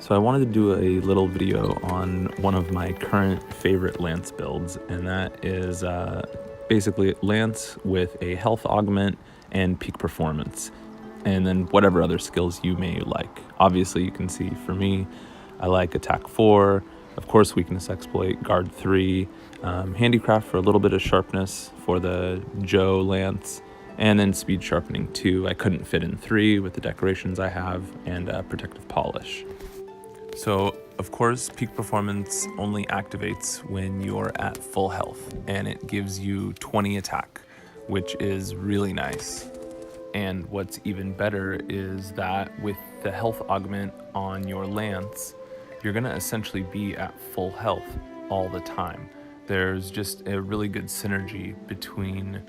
So I wanted to do a little video on one of my current favorite lance builds, and that is basically lance with a health augment and peak performance, and then whatever other skills you may like. Obviously, you can see for me, I like attack 4, of course weakness exploit, guard 3, handicraft for a little bit of sharpness for the Joe lance, and then speed sharpening 2. I couldn't fit in 3 with the decorations I have, and protective polish. So, of course, peak performance only activates when you're at full health, and it gives you 20 attack, which is really nice. And what's even better is that with the health augment on your lance, you're gonna essentially be at full health all the time. There's just a really good synergy between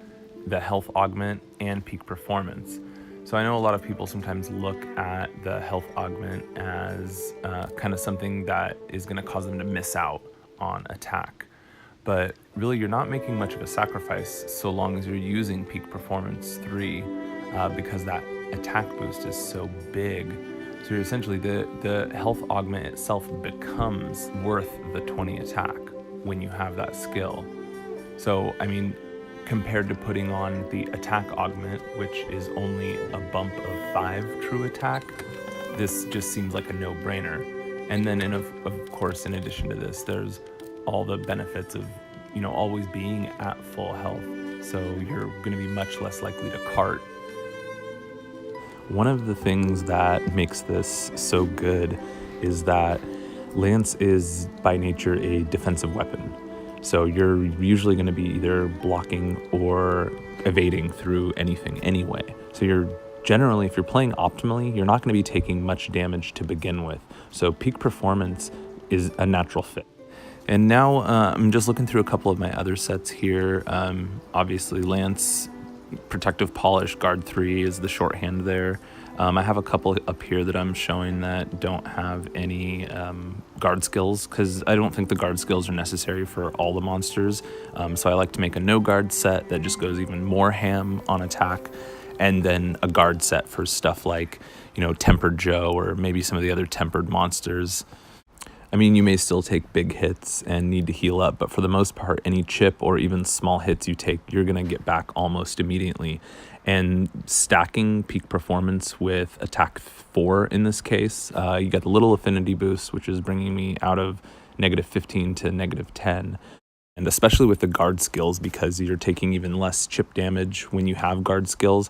the health augment and peak performance. So I know a lot of people sometimes look at the health augment as kind of something that is going to cause them to miss out on attack. But really, you're not making much of a sacrifice so long as you're using peak performance 3 because that attack boost is so big. So you're essentially, the health augment itself becomes worth the 20 attack when you have that skill. So, I mean, compared to putting on the attack augment, which is only a bump of 5 true attack, this just seems like a no-brainer. And then, of course, in addition to this, there's all the benefits of, always being at full health. So you're going to be much less likely to cart. One of the things that makes this so good is that lance is by nature a defensive weapon. So you're usually going to be either blocking or evading through anything anyway. So you're generally, if you're playing optimally, you're not going to be taking much damage to begin with. So peak performance is a natural fit. And now I'm just looking through a couple of my other sets here. Obviously lance, protective polish, guard 3 is the shorthand there. I have a couple up here that I'm showing that don't have any guard skills because I don't think the guard skills are necessary for all the monsters. So I like to make a no guard set that just goes even more ham on attack, and then a guard set for stuff like, Tempered Joe or maybe some of the other tempered monsters. I mean, you may still take big hits and need to heal up, but for the most part, any chip or even small hits you take, you're going to get back almost immediately. And stacking peak performance with attack 4 in this case, you get the little affinity boost, which is bringing me out of -15 to -10. And especially with the guard skills, because you're taking even less chip damage when you have guard skills,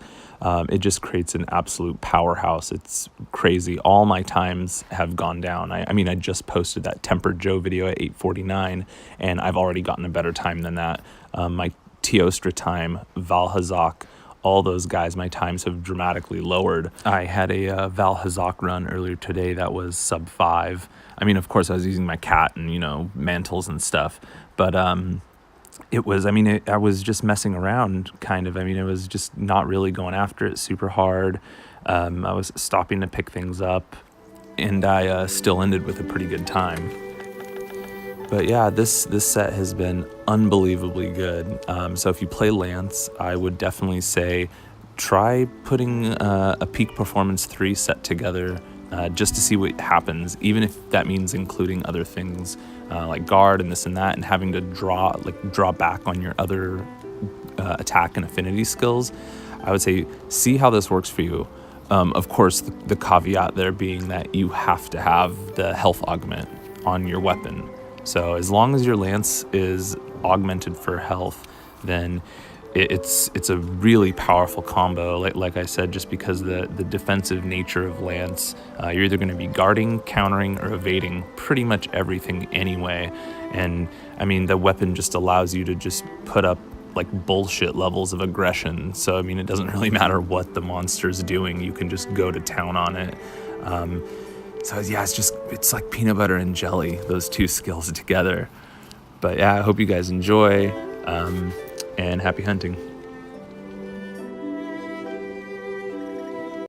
it just creates an absolute powerhouse. It's crazy. All my times have gone down. I just posted that Tempered Joe video at 8:49, and I've already gotten a better time than that. My Teostra time, Valhazak, all those guys, my times have dramatically lowered. I had a Valhazak run earlier today that was sub 5. Of course, I was using my cat and, mantles and stuff. But I was just messing around, kind of. It was just not really going after it super hard. I was stopping to pick things up, and I still ended with a pretty good time. But yeah, this set has been unbelievably good. So if you play lance, I would definitely say try putting a peak performance 3 set together just to see what happens, even if that means including other things like guard and this and that, and having to draw back on your other attack and affinity skills. I would say see how this works for you. Of course, the caveat there being that you have to have the health augment on your weapon. So as long as your lance is augmented for health, then it's a really powerful combo. Like I said, just because the defensive nature of lance, you're either going to be guarding, countering, or evading pretty much everything anyway. And the weapon just allows you to just put up like bullshit levels of aggression. So it doesn't really matter what the monster's doing, you can just go to town on it. So yeah, it's like peanut butter and jelly, those two skills together. But yeah, I hope you guys enjoy, and happy hunting.